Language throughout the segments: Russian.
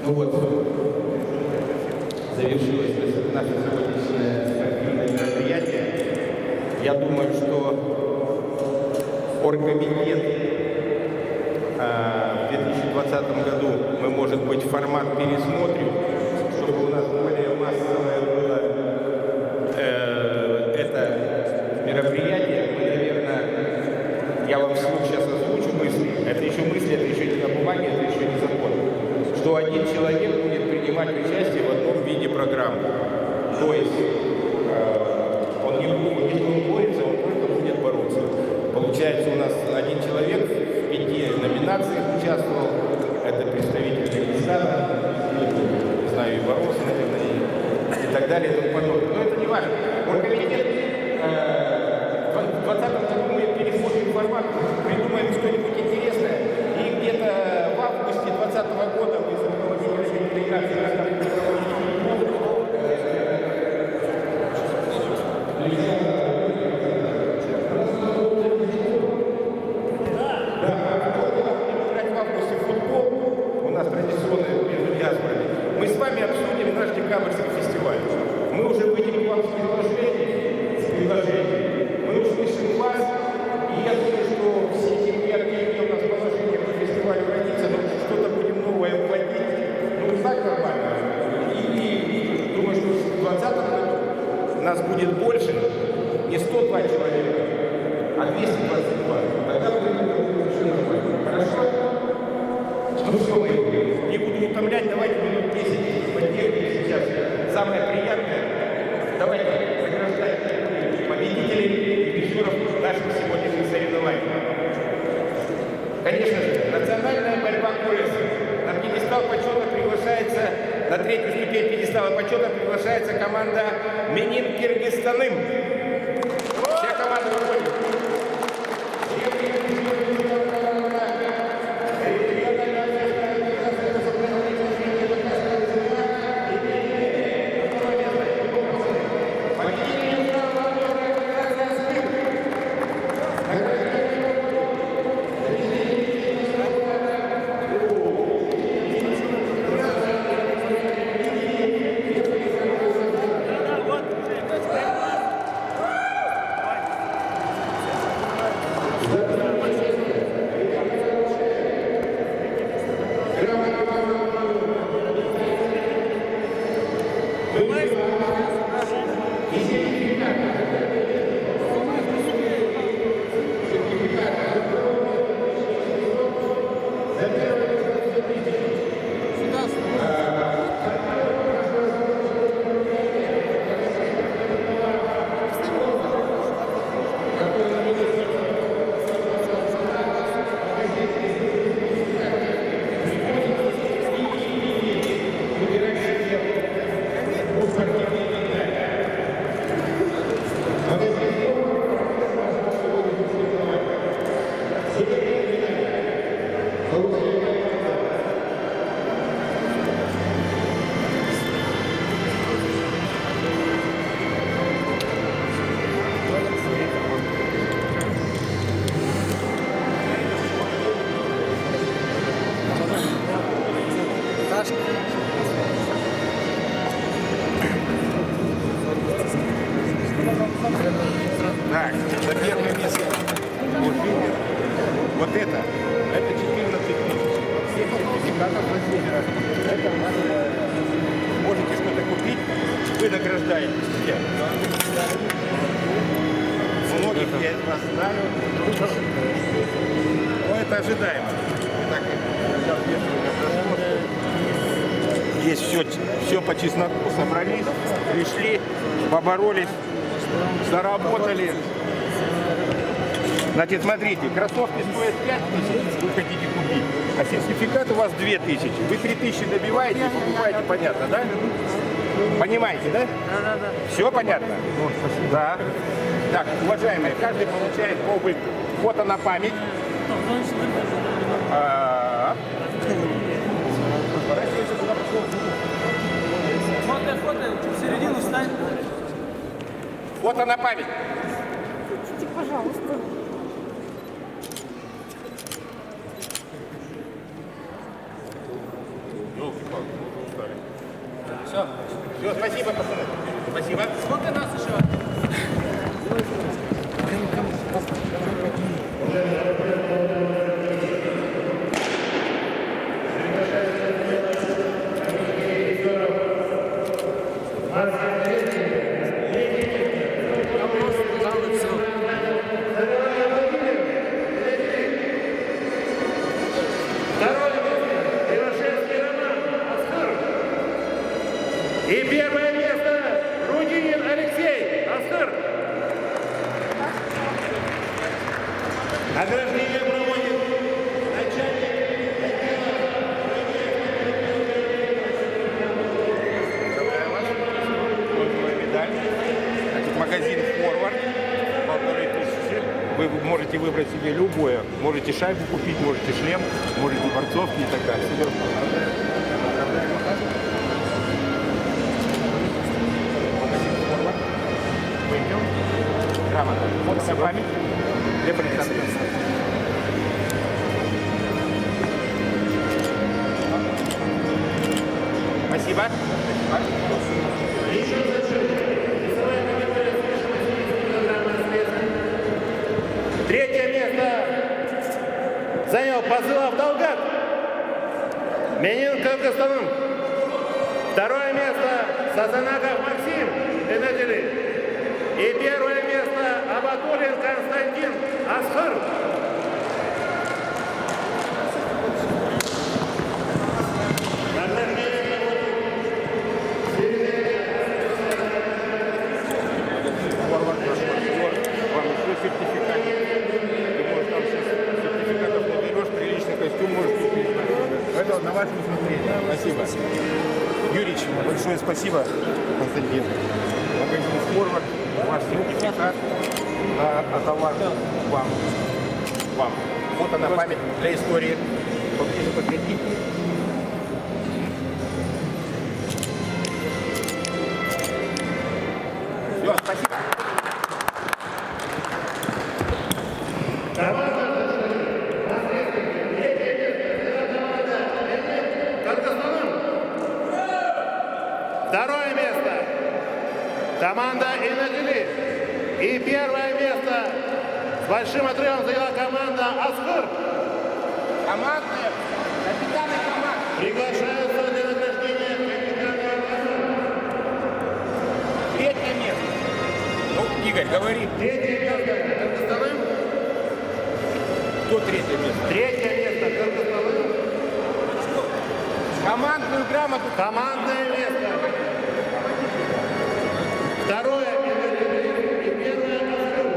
Ну вот, завершилось наше сегодняшнее спортивное мероприятие. Я думаю, что оргкомитет в 2020 году мы, может быть, формат пересмотрим, чтобы у нас более массовое было это мероприятие. Мы, наверное, я вам вслух сейчас озвучу мысли. Это еще мысли, это еще не на бумаге, это еще не закон. Что один человек будет принимать участие в одном виде программы. То есть он не будет, если он борется, он только будет бороться. Получается, у нас один человек в 5 номинациях участвовал. Это представитель Кыргызстана, не знаю, и боролся, наверное, и так далее, и тому подобное. Но это не важно. Оргкомитет в 2020 году мы пересмотрим формат, придумаем что-нибудь интересное, и где-то в августе 2020 года мы запланируем делегации. Мы с вами обсудим наш декабрьский фестиваль. Мы уже выйдем к вам с предложением. Мы услышим вас, и я думаю, что все эти какие у нас положения по фестивалю родится, но что-то будем новое вводить. Ну, так нормально. И думаю, что в 2020 году нас будет больше, не 102 человека, а 222. Тогда будет совершенно нормально. Хорошо? Ну все, мои люди, не буду утомлять, давайте минут 10 потерпим сейчас. Самое приятное, давайте награждать победителей и призеров наших сегодняшних соревнований. Конечно же, национальная борьба пояса. На пьедестал почета приглашается, на 3-ю ступень пьедестала почета приглашается команда Менин Кыргызстаным. Вся команда выходит. Так, за первое место вот это 14 тысяч. 7 сертификатов это можете что-то купить, вы награждаете себя. Многих я из вас знаю. Но это ожидаемо. Так, здесь все по чесноку собрались, пришли, поборолись, заработали. Значит, смотрите, кроссовки стоят 5 тысяч, вы хотите купить, а сертификат у вас 2 тысячи. Вы 3 тысячи добиваете и покупаете, понятно, да? Понимаете, да? Да. Все понятно? Да. Так, уважаемые, каждый получает фото на память. Фото, в середину встань. Фото на память. Пожалуйста. Ну, Елки-палки, мы уже устали. Все. Все, спасибо, пацаны. Спасибо. Сколько нас еще? И первое место Рудинин Алексей, Асхар. Награждение проводит начальник Медаль. Значит, магазин «Форвард». 1500. Вы можете выбрать себе любое. Можете шайбу купить, можете шлем, можете борцовки и так далее. Пойдем. Грамота. Вот вся память для полицейских. Спасибо. Третье место занял Пазылов Далгат, Менин Кыргызстаным. Второе место Сазанаков Максим, Энедели. И первое место Абатулин Константин, Асхар. Вам еще сертификат. Ты можешь там сейчас сертификатов наберешь, приличный костюм можешь купить. Это на ваше усмотрение. Спасибо. Юрич, большое спасибо, Константин. Магазин «Форвард», ваш сертификат на товар вам. Фото на память для истории. Поближе подходи. Все, спасибо. Второе место команда Инадили. И первое место с большим отрывом заняла команда Асхар. Командная, капитаны команд. Приглашаются для награждения капитана команды. Третье место. Ну, Игорь, говори. Третье место Кыргызстаным. Кто третье место? Третье место Кыргызстаным. Командную грамоту. Командное место. Второе Инадили. И первое Асхар.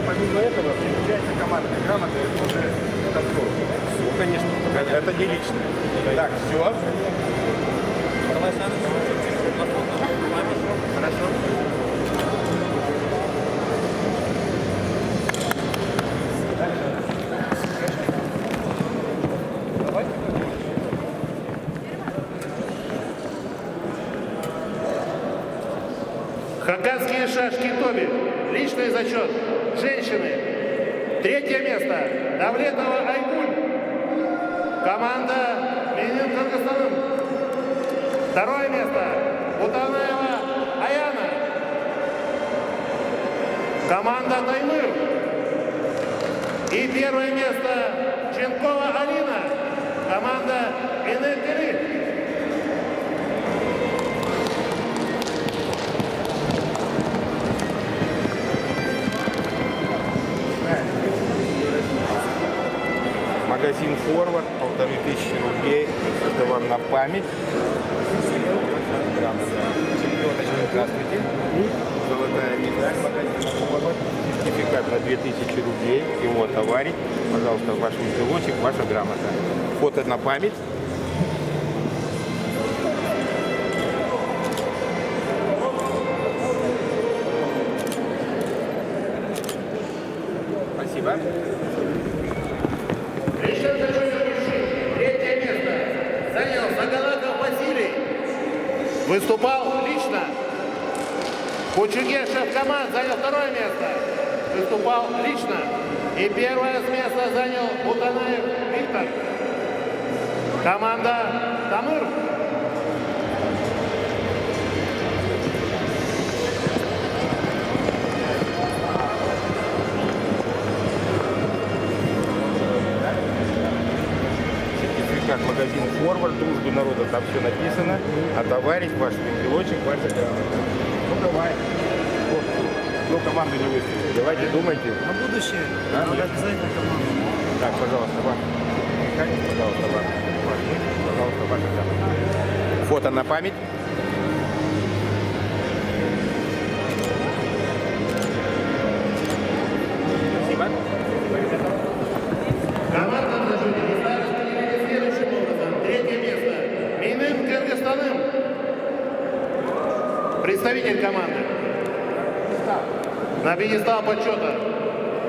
Помимо этого, включается командная грамота, это уже танцор. Конечно, это не лично. Так, все. Хорошо. Давай. Хакасские шашки Тоби. Личный зачет. Женщины. Третье место. Давлетова Айгуль. Команда Менин Кыргызстаным. Второе место. Бутанаева Аяна. Команда Таймыр. И первое место Ченкова Алина. Команда Инетели. Магазин «Форвард», 1500 рублей. Это вам на память. Чемпионочка, здравствуйте. Золотая медаль магазина «Форвард». Сертификат на 2000 рублей. Его товарик. Пожалуйста, ваш узелочек, ваша грамота. Фото на память. Спасибо. Третье место занял Загалаков Василий. выступал лично. Кучуге, шеф-команд, занял второе место. Выступал лично. И первое место занял Бутанаев Виктор. Команда Тамыр. Сертификат магазин «Форвард», дружбы народа, там все написано. А товарищ ваш пилотчик, ваша грамота. Ну давай. Ну, команду не выставили. Давайте думайте. На будущее Да, надо нет. обязательно команду. Так, пожалуйста, ваш. Пожалуйста, ваш. Пожалуйста, ваша грамота. Фото на память. Спасибо. Команда в зачете места распределили следующим образом. Третье место. Миным Кыргызстаным. Представитель команды. На пьедестал почета.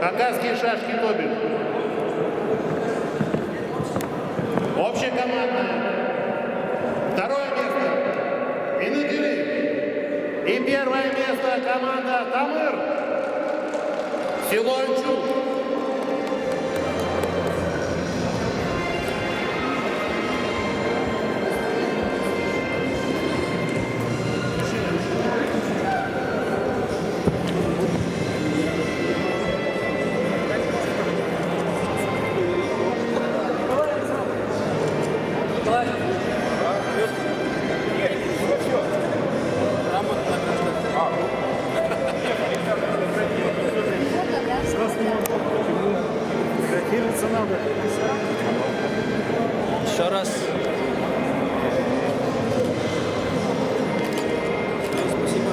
Хакасский Шашки Тобель. Общекомандное. Второе место. Инудили. И первое место команда Тамыр. Село Анчук. Фотографироваться надо. Еще раз. Спасибо.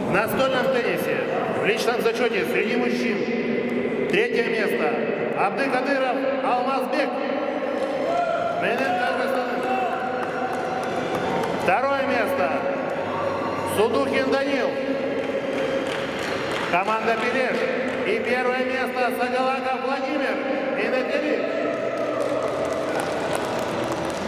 В настольном теннисе в личном зачете среди мужчин третье место. Абдыкадыров Алмазбек. Менен Кыргызстан. Второе место. Судухин Данил. Команда Пелеш. И первое место Сагалаков Владимир. Инетели.